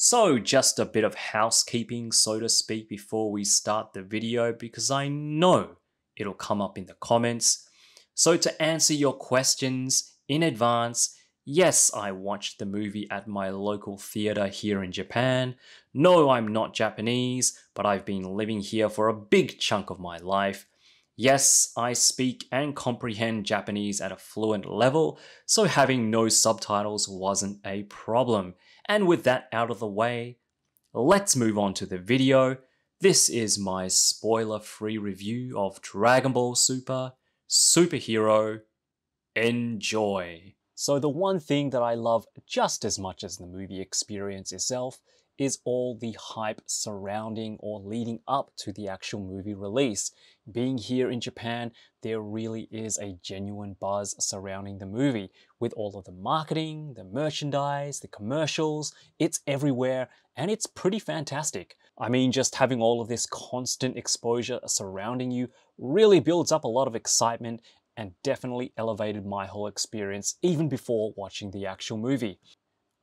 So just a bit of housekeeping, so to speak, before we start the video because I know it'll come up in the comments. So to answer your questions in advance, yes, I watched the movie at my local theater here in Japan. No, I'm not Japanese, but I've been living here for a big chunk of my life. Yes, I speak and comprehend Japanese at a fluent level, so having no subtitles wasn't a problem. And with that out of the way, let's move on to the video. This is my spoiler-free review of Dragon Ball Super Superhero. Enjoy! So the one thing that I love just as much as the movie experience itself is all the hype surrounding or leading up to the actual movie release. Being here in Japan, there really is a genuine buzz surrounding the movie with all of the marketing, the merchandise, the commercials. It's everywhere and it's pretty fantastic. I mean, just having all of this constant exposure surrounding you really builds up a lot of excitement and definitely elevated my whole experience even before watching the actual movie.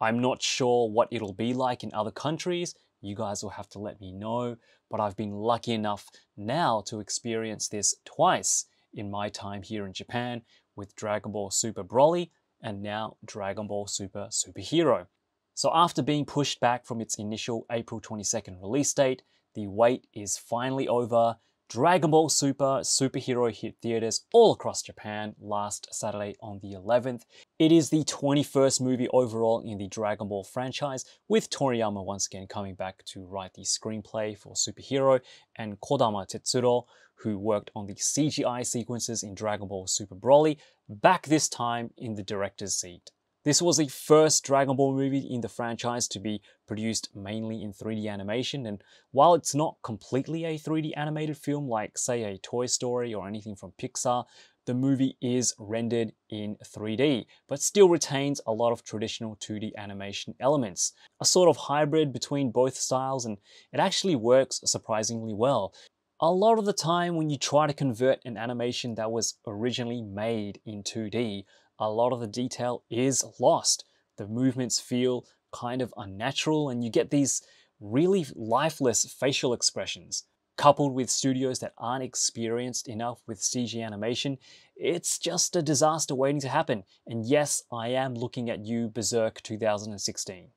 I'm not sure what it'll be like in other countries. You guys will have to let me know, but I've been lucky enough now to experience this twice in my time here in Japan with Dragon Ball Super Broly and now Dragon Ball Super Superhero. So after being pushed back from its initial April 22nd release date, the wait is finally over. Dragon Ball Super Superhero hit theaters all across Japan last Saturday on the 11th. It is the 21st movie overall in the Dragon Ball franchise, with Toriyama once again coming back to write the screenplay for Superhero, and Kodama Tetsuro, who worked on the CGI sequences in Dragon Ball Super Broly, back this time in the director's seat. This was the first Dragon Ball movie in the franchise to be produced mainly in 3D animation, and while it's not completely a 3D animated film like, say, a Toy Story or anything from Pixar, the movie is rendered in 3D, but still retains a lot of traditional 2D animation elements. A sort of hybrid between both styles, and it actually works surprisingly well. A lot of the time when you try to convert an animation that was originally made in 2D, a lot of the detail is lost. The movements feel kind of unnatural and you get these really lifeless facial expressions. Coupled with studios that aren't experienced enough with CG animation, it's just a disaster waiting to happen. And yes, I am looking at you, Berserk 2016.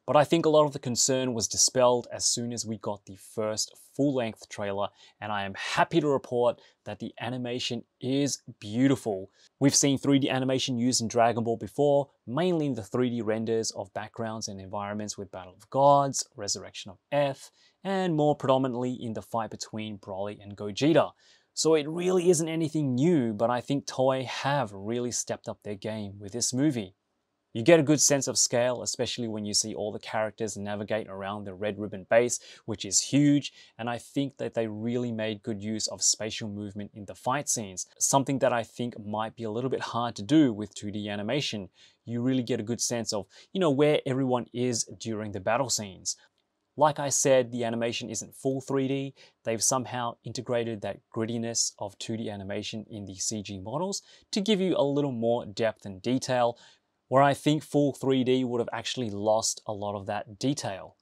But I think a lot of the concern was dispelled as soon as we got the first full-length trailer, and I am happy to report that the animation is beautiful. We've seen 3D animation used in Dragon Ball before, mainly in the 3D renders of backgrounds and environments with Battle of Gods, Resurrection of F, and more predominantly in the fight between Broly and Gogeta. So it really isn't anything new, but I think Toei have really stepped up their game with this movie. You get a good sense of scale, especially when you see all the characters navigate around the Red Ribbon base, which is huge, and I think that they really made good use of spatial movement in the fight scenes, something that I think might be a little bit hard to do with 2D animation. You really get a good sense of, where everyone is during the battle scenes. Like I said, the animation isn't full 3D. They've somehow integrated that grittiness of 2D animation in the CG models to give you a little more depth and detail, where I think full 3D would have actually lost a lot of that detail.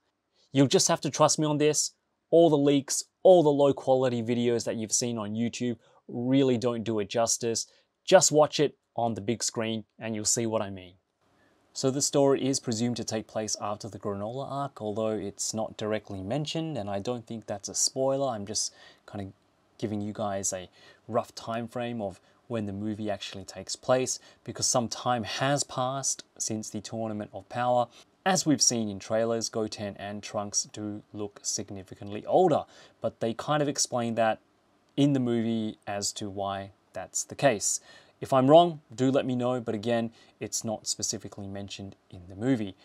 You'll just have to trust me on this. All the leaks, all the low quality videos that you've seen on YouTube really don't do it justice. Just watch it on the big screen and you'll see what I mean. So the story is presumed to take place after the Granola arc, although it's not directly mentioned, and I don't think that's a spoiler. I'm just kind of giving you guys a rough time frame of when the movie actually takes place, because some time has passed since the Tournament of Power. As we've seen in trailers, Goten and Trunks do look significantly older, but they kind of explain that in the movie as to why that's the case. If I'm wrong, do let me know, but again, it's not specifically mentioned in the movie.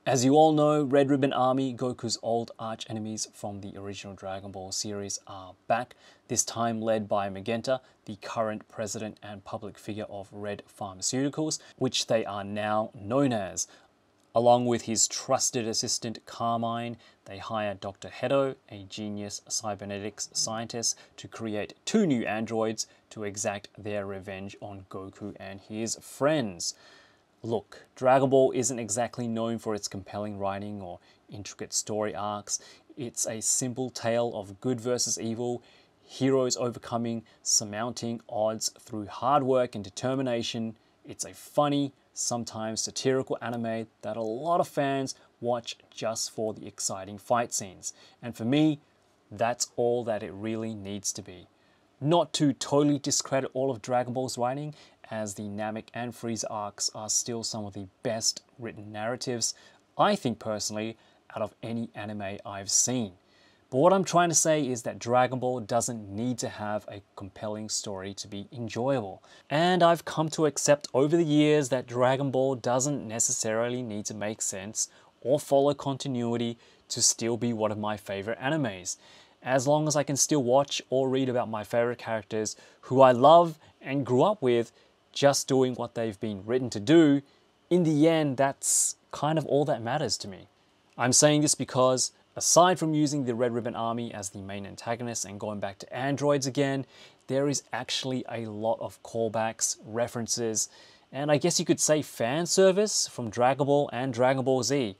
As you all know, Red Ribbon Army, Goku's old arch-enemies from the original Dragon Ball series, are back, this time led by Magenta, the current president and public figure of Red Pharmaceuticals, which they are now known as. Along with his trusted assistant Carmine, they hire Dr. Hedo, a genius cybernetics scientist, to create 2 new androids to exact their revenge on Goku and his friends. Look, Dragon Ball isn't exactly known for its compelling writing or intricate story arcs. It's a simple tale of good versus evil, heroes overcoming, surmounting odds through hard work and determination. It's a funny, sometimes satirical anime that a lot of fans watch just for the exciting fight scenes. And for me, that's all that it really needs to be. Not to totally discredit all of Dragon Ball's writing, as the Namek and Frieza arcs are still some of the best written narratives, I think personally, out of any anime I've seen. But what I'm trying to say is that Dragon Ball doesn't need to have a compelling story to be enjoyable. And I've come to accept over the years that Dragon Ball doesn't necessarily need to make sense or follow continuity to still be one of my favorite animes. As long as I can still watch or read about my favorite characters who I love and grew up with, just doing what they've been written to do, in the end, that's kind of all that matters to me. I'm saying this because, aside from using the Red Ribbon Army as the main antagonist and going back to androids again, there is actually a lot of callbacks, references, and I guess you could say fan service from Dragon Ball and Dragon Ball Z.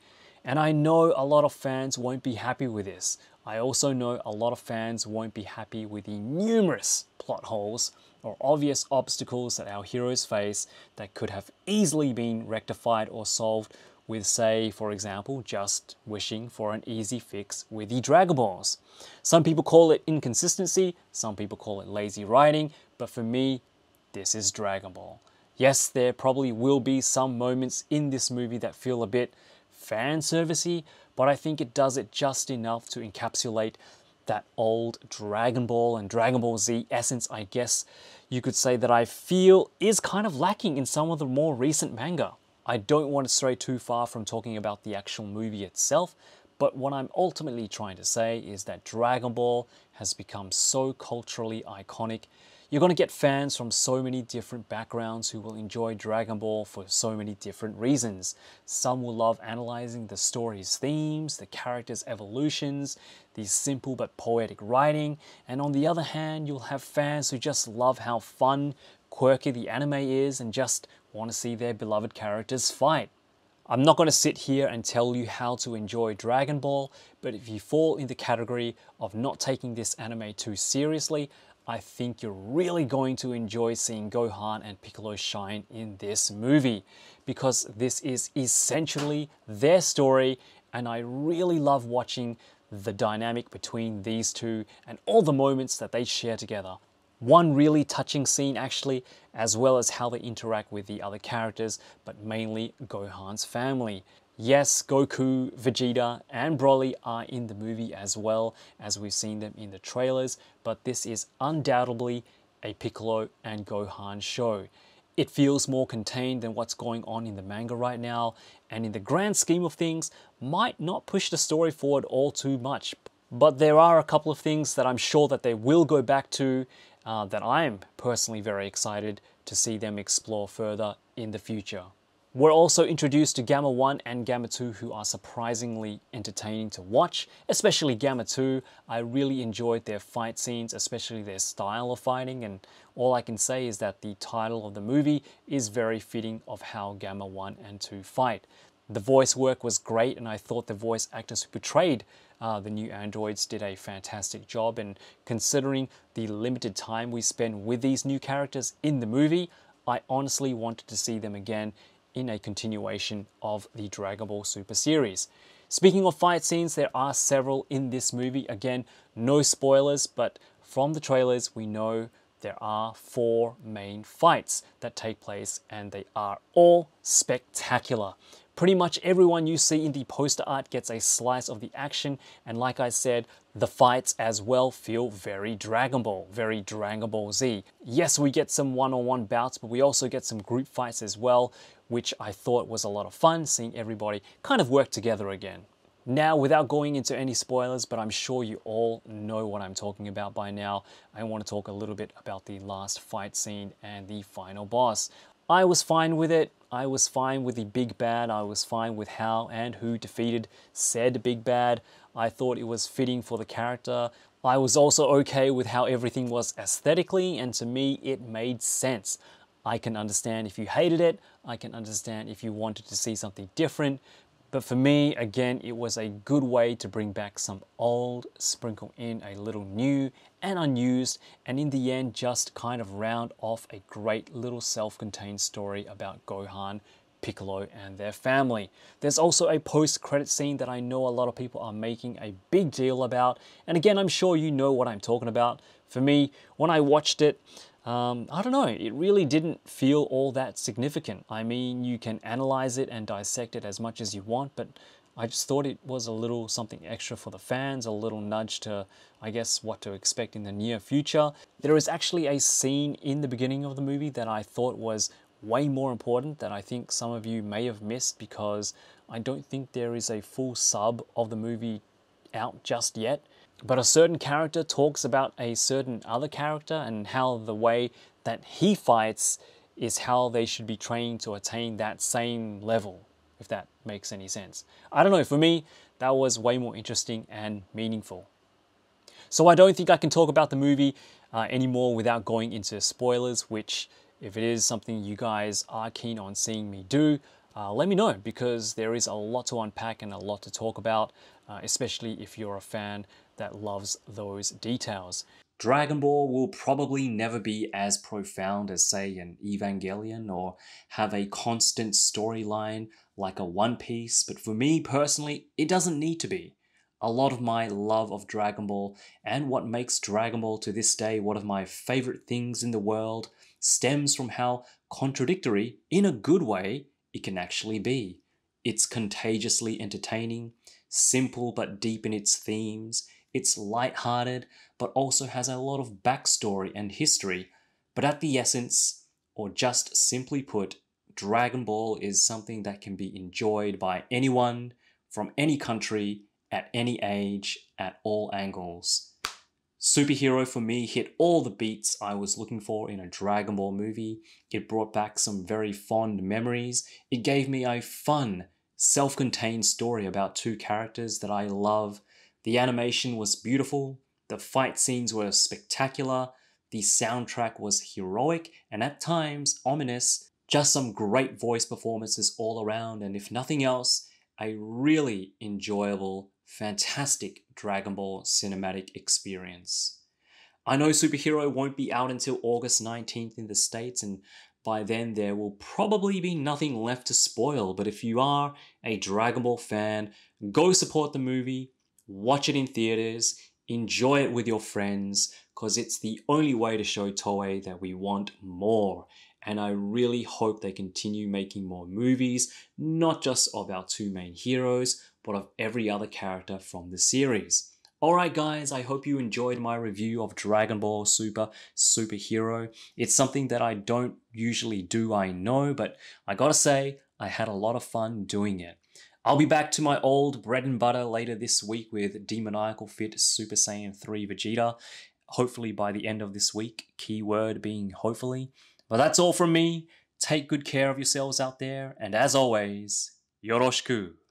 And I know a lot of fans won't be happy with this. I also know a lot of fans won't be happy with the numerous plot holes or obvious obstacles that our heroes face that could have easily been rectified or solved with, say, for example, just wishing for an easy fix with the Dragon Balls. Some people call it inconsistency, some people call it lazy writing, but for me, this is Dragon Ball. Yes, there probably will be some moments in this movie that feel a bit fan servicey, but I think it does it just enough to encapsulate that old Dragon Ball and Dragon Ball Z essence, I guess you could say, that I feel is kind of lacking in some of the more recent manga. I don't want to stray too far from talking about the actual movie itself, but what I'm ultimately trying to say is that Dragon Ball has become so culturally iconic. You're going to get fans from so many different backgrounds who will enjoy Dragon Ball for so many different reasons. Some will love analyzing the story's themes, the characters' evolutions, the simple but poetic writing, and on the other hand, you'll have fans who just love how fun, quirky the anime is and just want to see their beloved characters fight. I'm not going to sit here and tell you how to enjoy Dragon Ball, but if you fall in the category of not taking this anime too seriously, I think you're really going to enjoy seeing Gohan and Piccolo shine in this movie, because this is essentially their story, and I really love watching the dynamic between these two and all the moments that they share together. One really touching scene actually, as well as how they interact with the other characters, but mainly Gohan's family. Yes, Goku, Vegeta, and Broly are in the movie as well, as we've seen them in the trailers, but this is undoubtedly a Piccolo and Gohan show. It feels more contained than what's going on in the manga right now, and in the grand scheme of things, might not push the story forward all too much. But there are a couple of things that I'm sure that they will go back to, that I'm personally very excited to see them explore further in the future. We're also introduced to Gamma 1 and Gamma 2, who are surprisingly entertaining to watch, especially Gamma 2. I really enjoyed their fight scenes, especially their style of fighting, and all I can say is that the title of the movie is very fitting of how Gamma 1 and 2 fight. The voice work was great, and I thought the voice actors who portrayed the new androids did a fantastic job, and considering the limited time we spend with these new characters in the movie, I honestly wanted to see them again in a continuation of the Dragon Ball Super series. Speaking of fight scenes, there are several in this movie. Again, no spoilers, but from the trailers we know there are 4 main fights that take place, and they are all spectacular. Pretty much everyone you see in the poster art gets a slice of the action, and like I said, the fights as well feel very Dragon Ball Z. Yes, we get some one-on-one bouts, but we also get some group fights as well, which I thought was a lot of fun, seeing everybody kind of work together again. Now, without going into any spoilers, but I'm sure you all know what I'm talking about by now, I want to talk a little bit about the last fight scene and the final boss. I was fine with it. I was fine with the big bad. I was fine with how and who defeated said big bad. I thought it was fitting for the character. I was also okay with how everything was aesthetically, and to me it made sense. I can understand if you hated it. I can understand if you wanted to see something different. But for me, again, it was a good way to bring back some old, sprinkle in a little new and unused, and in the end, just kind of round off a great little self-contained story about Gohan, Piccolo, and their family. There's also a post-credit scene that I know a lot of people are making a big deal about. And again, I'm sure you know what I'm talking about. For me, when I watched it, I don't know, it really didn't feel all that significant. I mean, you can analyze it and dissect it as much as you want, but I just thought it was a little something extra for the fans, a little nudge to, I guess, what to expect in the near future. There is actually a scene in the beginning of the movie that I thought was way more important that I think some of you may have missed, because I don't think there is a full sub of the movie out just yet. But a certain character talks about a certain other character and how the way that he fights is how they should be trained to attain that same level, if that makes any sense. I don't know, for me, that was way more interesting and meaningful. So I don't think I can talk about the movie anymore without going into spoilers, which, if it is something you guys are keen on seeing me do, let me know, because there is a lot to unpack and a lot to talk about, especially if you're a fan that loves those details. Dragon Ball will probably never be as profound as, say, an Evangelion, or have a constant storyline like a One Piece, but for me personally, it doesn't need to be. A lot of my love of Dragon Ball, and what makes Dragon Ball to this day one of my favorite things in the world, stems from how contradictory, in a good way, it can actually be. It's contagiously entertaining, simple but deep in its themes. It's light-hearted, but also has a lot of backstory and history. But at the essence, or just simply put, Dragon Ball is something that can be enjoyed by anyone, from any country, at any age, at all angles. Superhero for me hit all the beats I was looking for in a Dragon Ball movie. It brought back some very fond memories. It gave me a fun, self-contained story about two characters that I love. The animation was beautiful, the fight scenes were spectacular, the soundtrack was heroic and at times ominous. Just some great voice performances all around, and if nothing else, a really enjoyable, fantastic Dragon Ball cinematic experience. I know Superhero won't be out until August 19th in the States, and by then there will probably be nothing left to spoil, but if you are a Dragon Ball fan, go support the movie, watch it in theaters, enjoy it with your friends, because it's the only way to show Toei that we want more. And I really hope they continue making more movies, not just of our two main heroes, but of every other character from the series. Alright guys, I hope you enjoyed my review of Dragon Ball Super Superhero. It's something that I don't usually do, I know, but I gotta say, I had a lot of fun doing it. I'll be back to my old bread and butter later this week with Demoniacal Fit Super Saiyan 3 Vegeta, hopefully by the end of this week, keyword being hopefully. But that's all from me. Take good care of yourselves out there, and as always, yoroshiku.